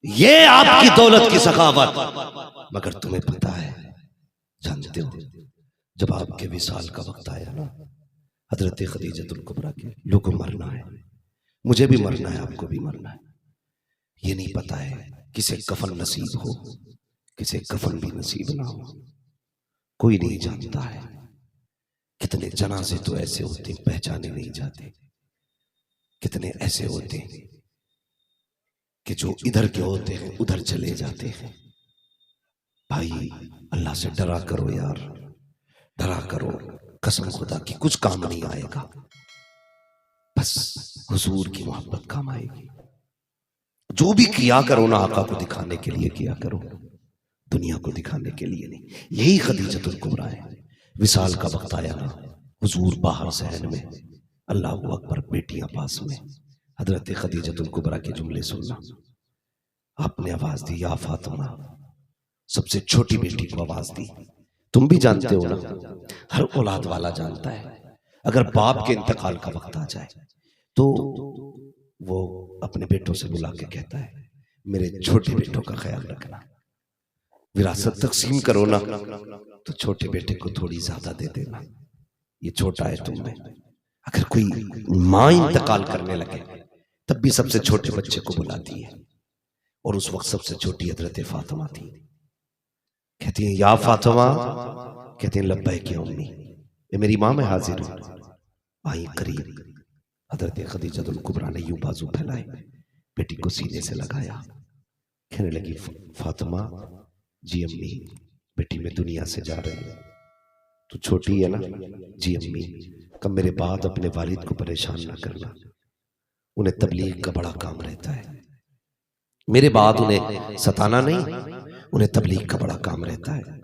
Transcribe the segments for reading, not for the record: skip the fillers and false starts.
ये आपकी दौलत की सखावत। मगर तुम्हें पता है, जानते हो, जब आपके विसाल का वक्त आया ना, हजरत खदीजतुल कुबरा के, लोगों मरना है, मुझे भी मरना है, आपको भी मरना है। ये नहीं पता है किसे कफन नसीब हो, किसे कफन भी नसीब ना हो, कोई नहीं जानता है। कितने जनाजे तो ऐसे होते पहचाने नहीं जाते, कितने ऐसे होते कि जो इधर के होते हैं उधर चले जाते हैं। भाई अल्लाह से डरा करो यार, डरा करो, कसम खुदा की कुछ काम नहीं आएगा, बस हुजूर की मोहब्बत काम आएगी। जो भी किया करो ना, आका को दिखाने के लिए किया करो, दुनिया को दिखाने के लिए नहीं। यही खदीजतुल कुबरा है। विसाल का वक्त आया ना, हुजूर बाहर सहन में, अल्लाह अकबर, बेटियां पास में। हजरत खदीजतुल कुबरा के जुमले सुनना। आपने आवाज दी, या फातिमा, सबसे छोटी बेटी को आवाज दी। तुम भी जानते हो ना, हर औलाद वाला जानता है, अगर बाप के इंतकाल का वक्त आ जाए तो वो अपने बेटों से बुला के कहता है, मेरे छोटे बेटों का ख्याल रखना, विरासत तकसीम करो ना तो छोटे बेटे को थोड़ी ज्यादा दे देना, ये छोटा है तुम में। अगर कोई माँ इंतकाल करने लगे तब भी सबसे छोटे बच्चे को बुलाती है, और उस वक्त सबसे छोटी हजरत फातिमा थी। कहती है, या फातिमा, कहते हैं लब्बैक या उम्मी, ये मेरी माँ, मैं हाजिर हूं, आई करीब। हजरत खदीजतुल कुबरा ने यूं बाजू फैलाए, बेटी को सीने से लगाया, कहने लगी, फातिमा जी अम्मी, बेटी मैं दुनिया से जा रही हूं, तू छोटी है ना, जी अम्मी, कब मेरे बाद अपने वालिद को परेशान ना करना, उन्हें तबलीग का बड़ा काम रहता है, मेरे बाद उन्हें सताना नहीं, उन्हें तबलीग का बड़ा काम रहता है।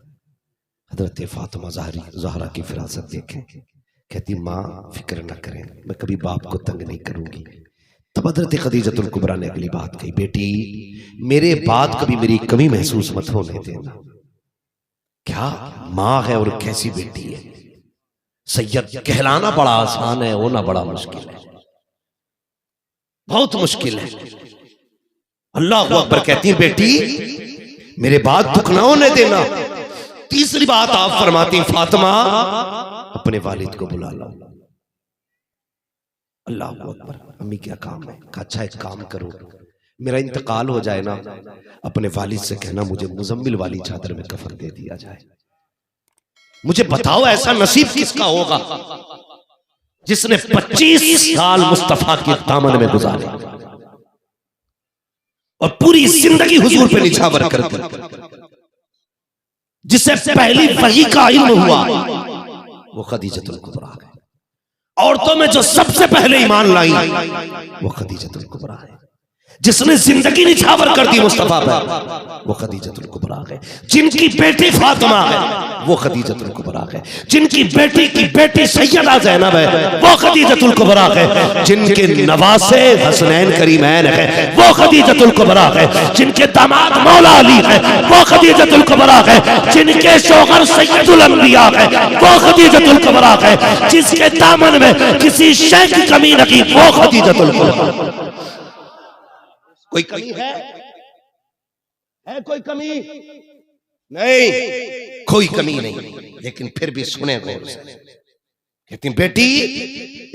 हजरत फातिमा ज़हरा की फिरासत देखें, कहती माँ फिक्र न करें, मैं कभी बाप को तंग नहीं करूंगी। तब हजरत खदीजतुल कुबरा ने अगली बात कही, बेटी मेरे बाद कभी मेरी कमी महसूस मत होने देना। क्या माँ है और कैसी बेटी है। सैयद कहलाना बड़ा आसान है, होना बड़ा मुश्किल है, बहुत मुश्किल है। अल्लाह अकबर। कहती है, बेटी मेरे बाद दुख ना होने देना। तीसरी बात आप फरमाती, फातिमा अपने वालिद को बुला लो। अल्लाह अकबर। अम्मी क्या काम है? अच्छा एक काम करो, मेरा इंतकाल हो जाए ना, अपने वालिद से कहना मुझे मुजम्मिल वाली चादर में कफन दे दिया जाए। मुझे बताओ ऐसा नसीब किसका होगा जिसने 25 साल मुस्तफा के दामन में गुजारे और पूरी जिंदगी हुजूर पे निछावर कर दी, जिसे पहली वही का इल्म हुआ वो खदीजतुल कुबरा है। औरतों में जो सबसे पहले ईमान लाई वो खदीजतुल कुबरा है। जिसने जिंदगी निछावर कर दी मुस्तफा पर वो खदीजतुल कुबरा है। जिनकी बेटी फातिमा है वो खदीजतुल कुबरा है। जिनकी बेटी की बेटी सैयदा ज़ैनब है वो खदीजतुल कुबरा है। जिनके नवासे हसनैन करीमैन है वो खदीजतुल कुबरा है। जिनके दामाद मौला अली है वो खदीजतुल कुबरा है। जिनके शौहर सैयदुल अंबिया है वो खदीजतुल कुबरा है। जिसके दामन में किसी शय की कमी नहीं वो खदीजतुल कुबरा। कोई कमी है कोई कमी नहीं, कोई कमी नहीं। लेकिन फिर भी सुने गौर से, कहती बेटी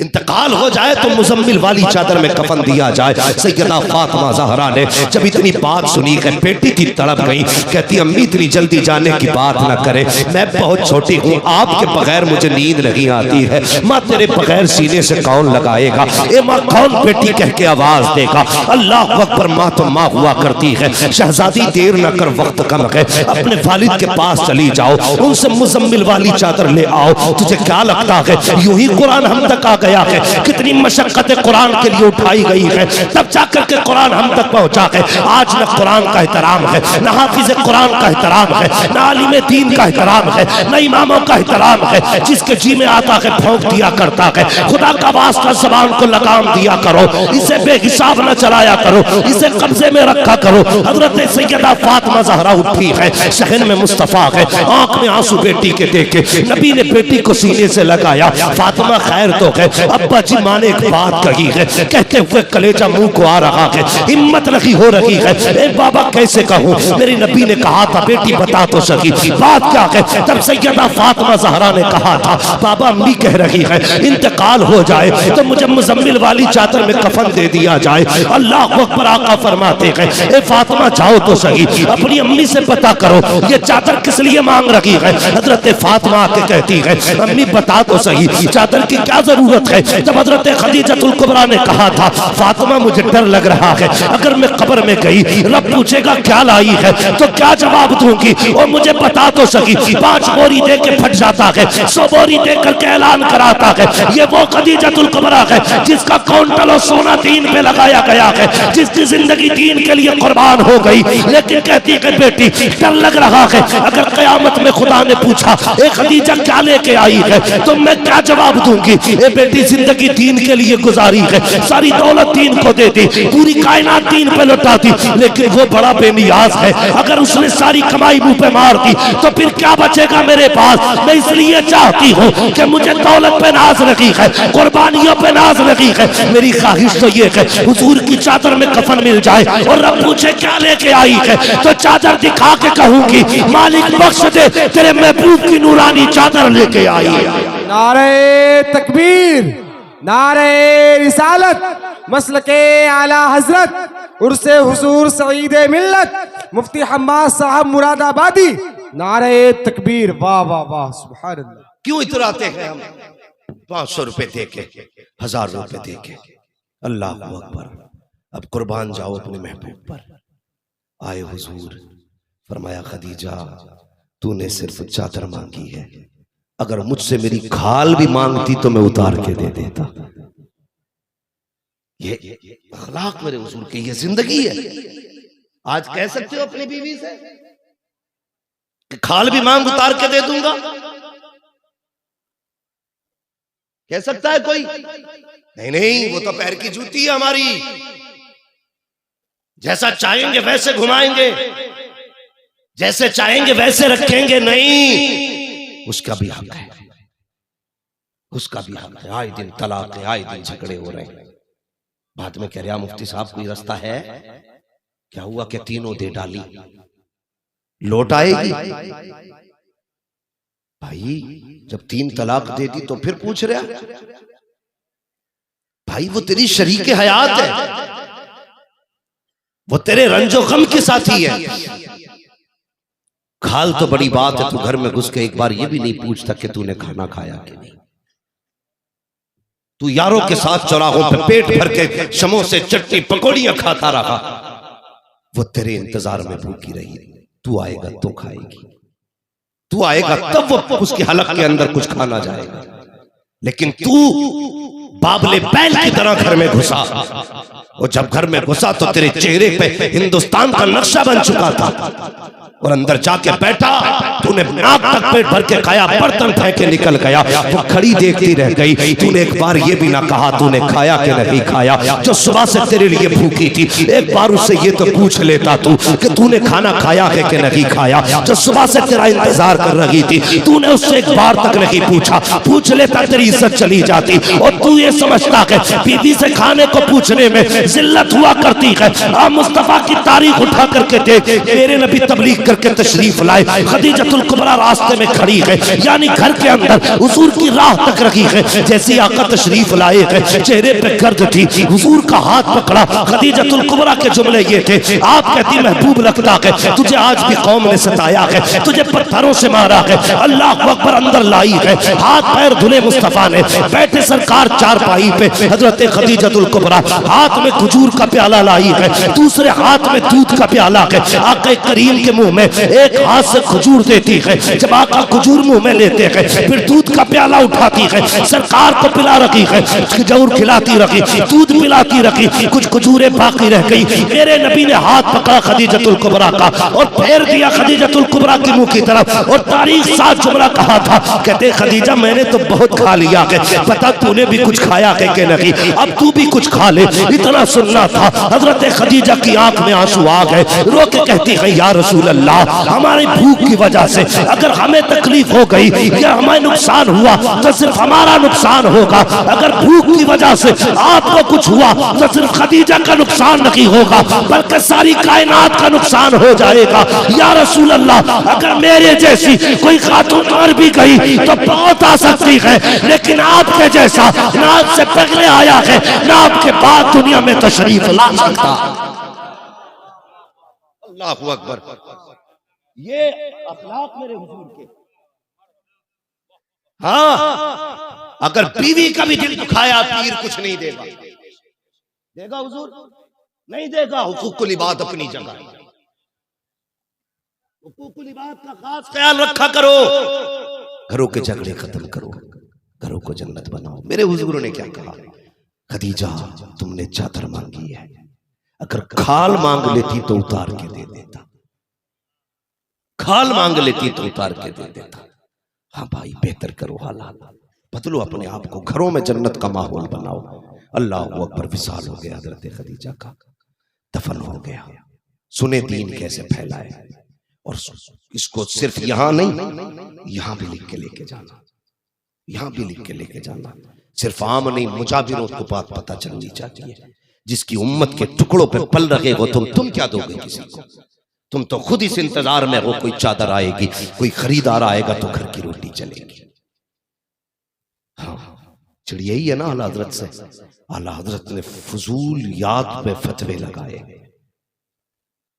इंतकाल हो जाए तो मुजम्मिल वाली चादर में कफन दिया जाए। सैयदा फातिमा ज़हरा ने जब इतनी बात सुनी कि बेटी की तड़प गई, कहती अम्मी इतनी जल्दी जाने की बात ना करे, मैं बहुत छोटी हूँ, आपके बगैर मुझे नींद नहीं आती है। माँ तेरे बगैर सीने से कौन लगाएगा, ए माँ कौन बेटी कह के आवाज देगा। अल्लाह अकबर। माँ तो माँ हुआ करती है। शहजादी देर न कर, वक्त कम है, अपने वालिद के पास चली जाओ, उनसे मुजम्मिल वाली चादर ले आओ। तुझे क्या लगता है यूं ही कुरान हम तक आ गया है? कितनी मशक्कतें कुरान के लिए उठाई गई है, तब जाकर के कुरान हम तक पहुंचा है। आज न कुरान का एहतराम है, न हाफिज कुरान का एहतराम है, न आलिम दीन का एहतराम है, न इमामों का एहतराम है। जिसके जी में आता है भौंक दिया करता है। खुदा का वास्ता ज़बान को लगाम दिया करो, इसे बेहिसाब न चलाया करो, इसे कब्जे में रखा करो। हजरत सैयदा फातिमा ज़हरा उठी है, शहन में मुस्तफा है, आंख में आंसू बेटी के देखे, नबी ने बेटी को सीने से लगाया, फातिमा खैर तो है, अब्बा जी माँ ने एक बात कही है, कहते हुए कलेजा मुंह को आ रहा है, हिम्मत नहीं हो रही है। ए बाबा कैसे कहूँ, मेरी नबी ने कहा था बेटी बता तो सकी बात क्या है। तब सैयदा फातिमा ज़हरा ने कहा था बाबा अम्मी कह रही है इंतकाल हो जाए तो मुझे मुजम्मिल वाली चादर में कफन दे दिया जाए। अल्लाह अकबर, आका फरमाते हैं ए फातिमा जाओ तो सही, अपनी अम्मी से पता करो ये चादर किस लिए मांग रही है। हजरत फातिमा आके कहती है अम्मी बता तो सही चादर की क्या जरूरत है। जब हजरत खदीजतुल कुबरा ने कहा था फातिमा मुझे डर लग रहा है, अगर मैं कब्र में गई रब पूछेगा क्या लाई है तो क्या जवाब दूंगी, और मुझे बता तो सकी 5 बोरी दे के फट जाता है, 100 बोरी दे करके ऐलान कराता है ये वो खदीजतुल कुबरा है जिसका काउंटल सोना दीन पे लगाया गया है, जिसकी जिंदगी दीन के लिए कुर्बान हो गई। लेकिन कहती है बेटी डर लग रहा है, अगर कयामत में खुदा ने पूछा ए खदीजा क्या लेके आई है तो मैं क्या जवाब दूंगी। ए बेटी जिंदगी दीन के लिए गुजारी है, सारी दौलत दीन को दे दी, पूरी कायनात दीन पे लौटा दी, लेकिन वो बड़ा बेनियाज है, अगर उसने सारी कमाई मुंह पे मार दी तो फिर क्या बचेगा मेरे पास। मैं इसलिए चाहती हूँ कि मुझे दौलत पे नाज रखी है, कुर्बानियों पे नाज रखी है, मेरी ख्वाहिश तो ये है हुजूर की चादर में कफन मिल जाए और रब पूछे क्या लेके आई है तो चादर दिखा के कहूंगी मालिक बख्श दे तेरे महबूब की नूरानी चादर लेके आई है। नारे तकबीर, नारे रिसालत, मसलके आला हजरत उर्से हुजूर सईद मिल्लत मुफ्ती हम्माद साहब मुरादाबादी। नारे तकबीर, वाह वाह वाह, सुभान अल्लाह। क्यों इतराते हैं हम 500 रुपए दे के, 1000 रुपए दे के। अल्लाह अकबर। अब कुर्बान जाओ अपने महबूब पर। आए हुजूर, फरमाया खदीजा तूने सिर्फ चादर मांगी है, अगर मुझसे मेरी खाल भी मांगती तो मैं उतार के दे देता। ये अखलाक मेरे हुजूर की, ये जिंदगी है। आज कह सकते हो अपनी बीवी से कि खाल भी मांग उतार के दे दूंगा, कह सकता है कोई? नहीं नहीं, वो तो पैर की जूती है हमारी, जैसा चाहेंगे वैसे घुमाएंगे, जैसे चाहेंगे वैसे रखेंगे। नहीं, उसका भी हक है, उसका भी हक है। आए दिन तलाक है, आए दिन झगड़े हो रहे हैं। बाद में कह रहा मुफ्ती साहब कोई रास्ता है? क्या हुआ कि तीनों दे डाली, लौट आएगी? भाई जब 3 तलाक दे दी तो फिर पूछ रहा भाई, वो तेरी शरीक हयात है, वो तेरे रंजो गम के साथी है। खाल तो बड़ी बात है, तू घर में घुस के एक बार ये भी नहीं पूछता कि तूने खाना खाया कि नहीं। तू यारों के साथ चौराहों पे पेट भर के समोसे चटनी पकौड़ियां खाता रहा, वो तेरे इंतजार में भूखी रही। तू आएगा तो खाएगी, तू आएगा तब वो उसके हलक के अंदर कुछ खाना जाएगा। लेकिन तू बाबले बैल की तरह घर में घुसा, और जब घर में घुसा तो तेरे चेहरे पे हिंदुस्तान का नक्शा बन चुका था, और अंदर जाके बैठा, तूने नाक तक पेट भर के खाया, बर्तन फेंक के निकल गया। वो खड़ी देखती रह गई। तूने एक बार ये भी ना कहा तूने खाया कि नहीं खाया। जो सुबह से तेरे लिए भूखी थी, एक बार उससे ये तो पूछ लेता तू कि तूने खाना खाया है कि नहीं खाया। जो सुबह से तेरा इंतजार कर रही थी, तूने उससे एक बार तक नहीं पूछा। पूछ लेता तेरी इज्जत चली जाती। और तू ये समझता है बीवी से खाने को पूछने में जिल्लत हुआ करती है। मुस्तफा की तारीख उठा करके देख, मेरे नबी तबलीग करके तशरीफ लाए, खदीजतुल कुबरा रास्ते में खड़ी है, यानी घर के अंदर हुजूर की राह तक रखी है। जैसे आका तशरीफ लाए हैं, चेहरे पे गर्द थी, हुजूर का हाथ पकड़ा। खदीजतुल कुबरा के जुमले ये थे, आप कहती महबूब लगता है तुझे आज भी कौम ने सताया है, तुझे पत्थरों से मारा है। अल्लाह अकबर, अंदर लाई है, हाथ पैर धुले मुस्तफा ने, बैठे सरकार चारपाई पे। हजरत खदीजतुल कुबरा हाथ में खजूर का प्याला लाई है, दूसरे हाथ में दूध का प्याला है। आका करीम के मुंह में एक हाथ से खजूर देती है, जब आका खजूर मुंह में लेते हैं फिर दूध का प्याला उठाती है, सरकार को पिला रखी है, खजूर खिलाती रखी, दूध पिलाती रखी, कुछ खजूरें बाकी रह गई। मेरे नबी ने हाथ पकड़ा खदीजतुल कुबरा का और फेर दिया खदीजतुल कुबरा के मुंह की तरफ, और तारीख साथ जुमला कहा था, कहते खदीजा मैंने तो बहुत खा लिया है, पता तूने भी कुछ खाया है कि नहीं, अब तू भी कुछ खा ले। इतना रोना सुनना था। हजरत खदीजा की आंख में आंसू आ गए, रो के कहती है या रसूल अल्लाह, हमारी भूख की वजह से अगर हमें तकलीफ हो गई या हमें नुकसान हुआ तो सिर्फ हमारा नुकसान होगा, अगर भूख की वजह से आपको कुछ हुआ तो सिर्फ खदीजा का नुकसान नहीं होगा बल्कि सारी कायनात का नुकसान हो जाएगा। या रसूल अल्लाह, अगर मेरे जैसी कोई खातून मर भी गई तो बहुत आ सकती है, लेकिन आपके जैसा ना आपसे पहले आया है ना आपके बाद दुनिया में तशरीफ ला सकता। अल्लाहू अकबर। ये अखलाक मेरे हुजूर के। हाँ, अगर बीवी का भी दिल दुखाया पीर कुछ नहीं देगा। देगा हुजूर? नहीं देगा। हुकूकुल इबाद अपनी जगह, हुकूकुल इबाद का खास ख्याल रखा करो। घरों के झगड़े खत्म करो, घरों को जन्नत बनाओ। मेरे हुजूर ने क्या कहा? खदीजा तुमने चादर मांगी है, अगर खाल मांग लेती तो उतार के दे देता, खाल मांग लेती तो उतार के दे देता। हाँ भाई, बेहतर करो, हालात बदलो अपने आप को, घरों में जन्नत का माहौल बनाओ। अल्लाह अकबर। विसाल हो गया हजरत खदीजा का, दफन हो गया। सुने दीन कैसे फैलाए, और इसको सिर्फ यहां नहीं, यहां भी लिख के लेके जाना, यहां भी लिख के लेके जाना। सिर्फ आम नहीं, मुजाबिरों को बात पता चलनी चाहिए। जिसकी उम्मत के टुकड़ों पे पल रहे हो तुम क्या दोगे किसी को? तुम तो खुद इस इंतजार में हो, कोई चादर आएगी, कोई खरीदार आएगा तो घर की रोटी चलेगी। हाँ, चिड़िया ही है ना आला हजरत से। आला हजरत ने फजूल याद पे फतवे लगाए,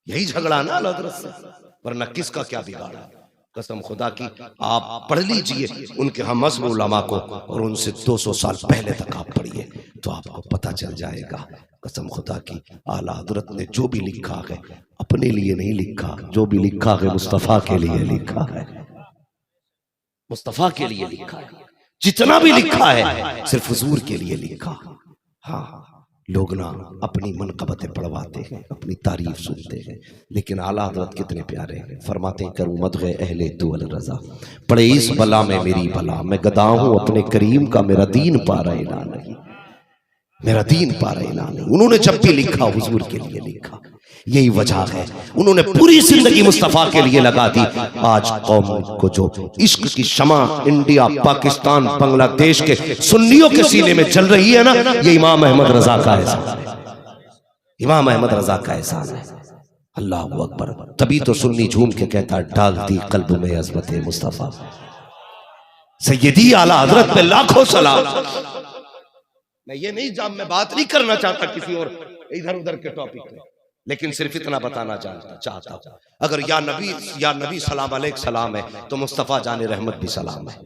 यही झगड़ा ना आला हजरत से, वरना किसका क्या बिगाड़ा। कसम खुदा की, आप पढ़ लीजिए उनके हम मज़हब उलमा को, और उनसे 200 साल पहले तक आप पढ़िए तो आपको पता चल जाएगा। कसम खुदा की, आला हजरत ने जो भी लिखा है अपने लिए नहीं लिखा, जो भी लिखा है मुस्तफ़ा के लिए लिखा है, मुस्तफ़ा के लिए लिखा है। जितना भी लिखा है सिर्फ हुजूर के लिए लिखा। हाँ, लोग ना अपनी मनकबतें पढ़वाते हैं, अपनी तारीफ सुनते हैं, लेकिन आला हज़रत कितने प्यारे हैं। फरमाते हैं करूँ मदग़े अहले दुअल रज़ा, पड़े इस बला में मेरी बला, मैं गदा हूँ अपने करीम का, मेरा दीन पारा इला नहीं, मेरा दीन पारा इला नहीं। उन्होंने जब भी लिखा हुजूर के लिए लिखा, यही वजह है उन्होंने पूरी जिंदगी मुस्तफ़ा के लिए लगा दी। आज कौम को जो इश्क की शमा इंडिया, पाकिस्तान, बांग्लादेश के सुन्नियों के सीने में चल रही है ना, ये इमाम अहमद रजा का एहसान है, इमाम अहमद रजा का एहसान है। अल्लाह अकबर। तभी तो सुन्नी झूम के कहता डाल दी कल्ब में अज़मत मुस्तफ़ा, सैयदी आला हजरत पे लाखों सलाम। मैं ये नहीं मैं बात नहीं करना चाहता किसी और इधर उधर के टॉपिक पे, लेकिन सिर्फ इतना बताना चाहता हूं, अगर या नबी सलाम अलैक सलाम है तो मुस्तफ़ा जाने रहमत भी सलाम है।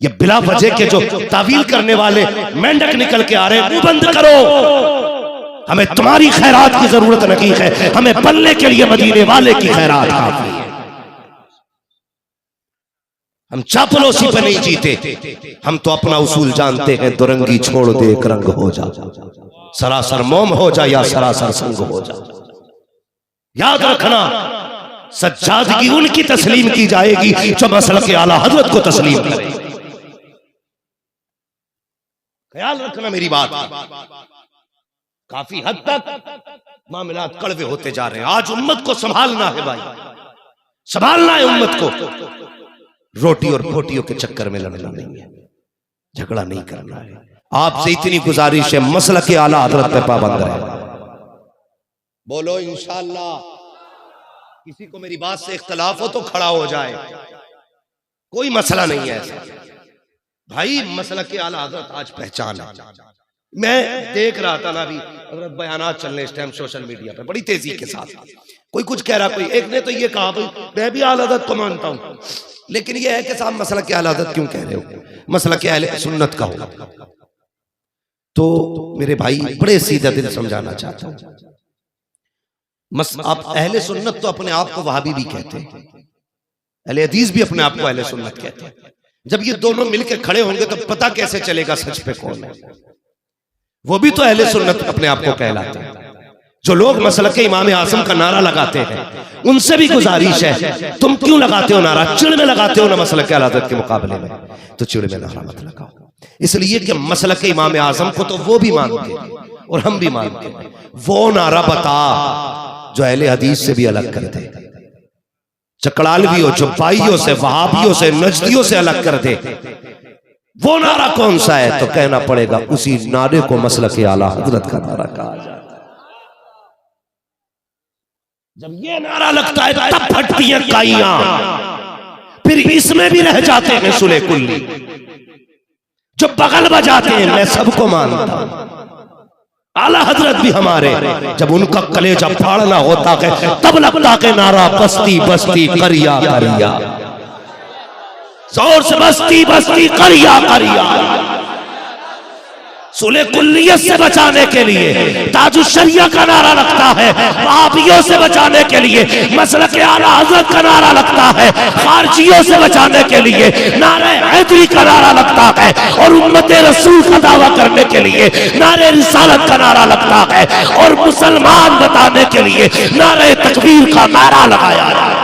ये बिला वजह के जो तावील करने वाले मेंढक निकल के आ रहे हैं, वो बंद करो। हमें तुम्हारी खैरात की जरूरत नहीं है, हमें पलने के लिए मदीने वाले की खैरात काफी है। हम चापलूसी पे नहीं जीते, हम तो अपना उसूल जानते हैं, दुरंगी छोड़ दे एक रंग हो जा, सरासर मोम हो जा या सरासर संग हो जा। याद रखना, सज्जादगी उनकी तस्लीम की जाएगी जो मसलक आला हजरत को तस्लीम करे। ख्याल रखना मेरी बात। काफी हद तक मामलात कड़वे होते जा रहे हैं। आज उम्मत को संभालना है भाई, संभालना है उम्मत को। रोटी और पोटियों के चक्कर में लड़ना नहीं है, झगड़ा नहीं करना है। आपसे इतनी गुजारिश है, मसलक आला हजरत पे पाबंद रहे। बोलो इंशाअल्लाह। किसी को मेरी बात से इख्तलाफ हो तो खड़ा हो जाए, कोई मसला नहीं है ऐसा भाई। मसलक आला हजरत आज पहचान है। मैं देख रहा था ना अभी हजरत बयानात चलने इस टाइम सोशल मीडिया पे बड़ी तेजी के साथ। कोई कुछ कह रहा, कोई एक ने तो ये कहा भाई मैं भी आला हजरत को मानता हूं, लेकिन ये है कि साहब मसलक आला हजरत क्यों कह रहे हो, मसलक अहले सुन्नत का हो। तो मेरे भाई बड़े सीधा दिल समझाना चाहता हूं, आप अहले सुन्नत तो अपने आप को वहाबी भी कहते हैं, अहले हदीस भी अपने आप को अहले सुन्नत कहते हैं। जब ये दोनों मिलकर खड़े होंगे तो पता कैसे चलेगा सच पे कौन है। वो भी तो अहले सुन्नत अपने आप को कहलाते हैं। जो लोग मसलक इमाम आज़म का नारा लगाते हैं, उनसे भी गुजारिश है, तुम क्यों लगाते हो नारा, चिड़ में लगाते हो ना मसलक आला हज़रत के मुकाबले में, तो चिड़ में नारा मत लगाओ। इसलिए कि मसलक इमाम आज़म को तो वो भी मानते हैं, और हम भी मानते हैं। वो नारा बता जो अहले हदीस से भी अलग कर दे, चकड़ालवियों, चौपाइयों से, वहाबियों से, नजदियों से अलग कर दे। वो नारा कौन सा है? तो कहना पड़ेगा उसी नारे को मसलक आला हजरत का नारा कहा जाता है। जब ये नारा लगता है तब फटती हैं काइयां, फिर इसमें भी रह जाते हैं सुले कुल्ली। जो बगल बजाते हैं मैं सबको मानता हूं, आला हजरत भी हमारे, जब उनका कलेजा फाड़ना होता है तब लगता है नारा बस्ती बस्ती करिया करिया, जोर से बस्ती बस्ती करिया करिया। सुले कुल्लियत से बचाने के लिए ताजुश शरिया का नारा लगता है, वहाबियों से बचाने के लिए मसलक आला हज़रत का नारा लगता है, खारजियों से बचाने के लिए नारे हैदरी का नारा लगता है, और उम्मत रसूल का दावा करने के लिए नारे रिसालत का नारा लगता है, और मुसलमान बताने के लिए नारे तकबीर का नारा लगाया जाता है।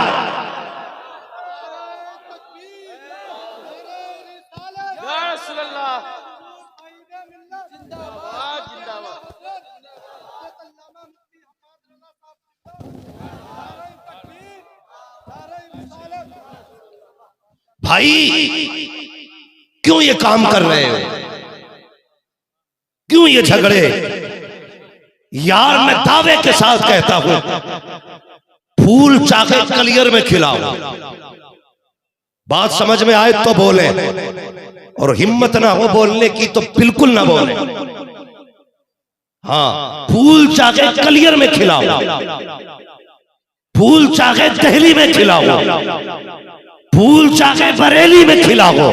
भाई क्यों ये काम कर रहे हो? क्यों ये झगड़े? यार मैं दावे के साथ कहता हूं, फूल चाहे कलियर में खिलाओ, बात समझ में आए तो बोले, और हिम्मत ना हो बोलने की तो बिल्कुल ना बोले। हाँ, फूल चाहे कलियर में खिलाओ, फूल चाहे दहली में खिलाओ, फूल चाहे बरेली में खिलाओ,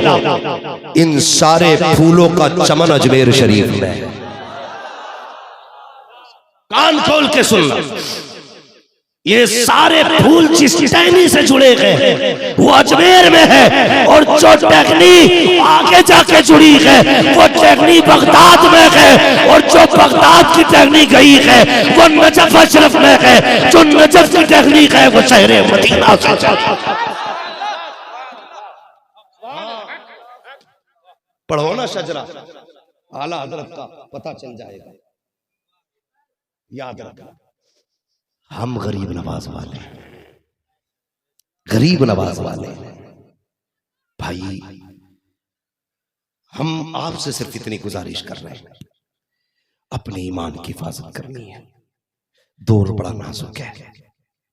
इन सारे फूलों का चमन अजमेर शरीफ में है। कान खोल के सुनना, ये सारे फूल जिस टहनी से जुड़े गए वो अजमेर में है, और जो टहनी आगे जाके जुड़ी है वो टहनी बगदाद में है, और जो बगदाद की टहनी गई है वो नजफ अशरफ में है, जो नजफ की टहनी है वो शहर मदीना से। पढ़ो ना शजरा, आला हजरत का पता चल जाएगा। याद रखना, हम गरीब नवाज वाले, गरीब नवाज वाले भाई, हम आपसे सिर्फ इतनी गुजारिश कर रहे हैं, अपने ईमान की हिफाजत करनी है। दौर बड़ा नाजुक है,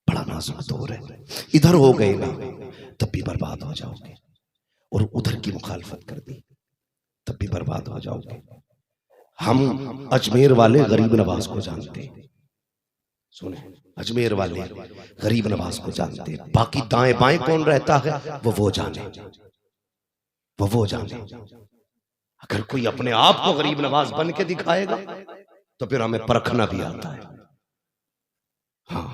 बड़ा नाजुक दौर है। इधर हो गए ना तब भी बर्बाद हो जाओगे, और उधर की मुखालफत कर दी तब भी बर्बाद हो जाओगे। हम अजमेर वाले गरीब नवाज को जानते हैं, सुने, अजमेर वाले गरीब नवाज को जानते हैं। बाकी दाएं बाएं कौन रहता है वो जाने, वो जाने। अगर कोई अपने आप को गरीब नवाज बन के दिखाएगा तो फिर हमें परखना भी आता है। हाँ,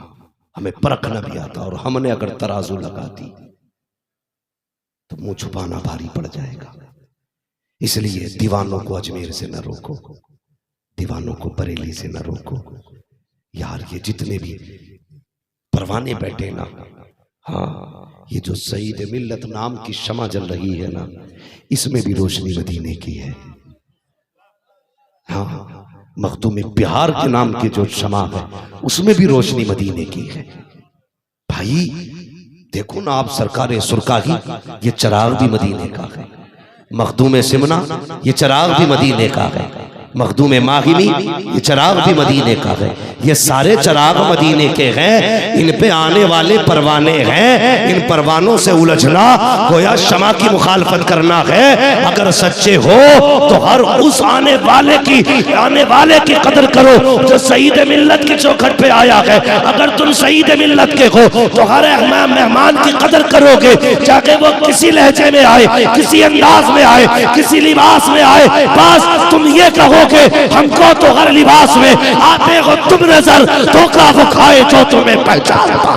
हमें परखना भी आता, और हमने अगर तराजू लगा दी तो मुंह छुपाना भारी पड़ जाएगा। इसलिए दीवानों को अजमेर से न रोको, दीवानों को बरेली से न रोको। यार ये जितने भी परवाने बैठे ना, हाँ, ये जो सईद मिल्लत नाम की शमा जल रही है ना, इसमें भी रोशनी मदीने की है। हाँ, मखदूम बिहार के नाम की जो शमा है उसमें भी रोशनी मदीने की है। भाई देखो ना आप, सरकार सुरकाही ये चराग भी मदीने का है, मखदूम सिमना ये चराग भी मदीने का है, मखदूम माहिनी ये चराग भी मदीने का है। ये सारे चराग मदीने के हैं, इन पे आने वाले परवाने हैं। इन परवानों से उलझना गोया शमा की मुखालफत करना है। अगर सच्चे हो तो हर उस आने वाले की कदर करो जो सईद मिल्लत के चौखट पे आया है। अगर तुम सईद मिल्लत के हो तो हर मेहमान की कदर करोगे, चाहे वो किसी लहजे में आए, किसी अंदाज में आए, किसी लिबास में आए। बस तुम ये कहो कि हमको तो हर लिबास में आते हो तुम नजर, धोखा वो खाए जो तुम्हें पहचानता।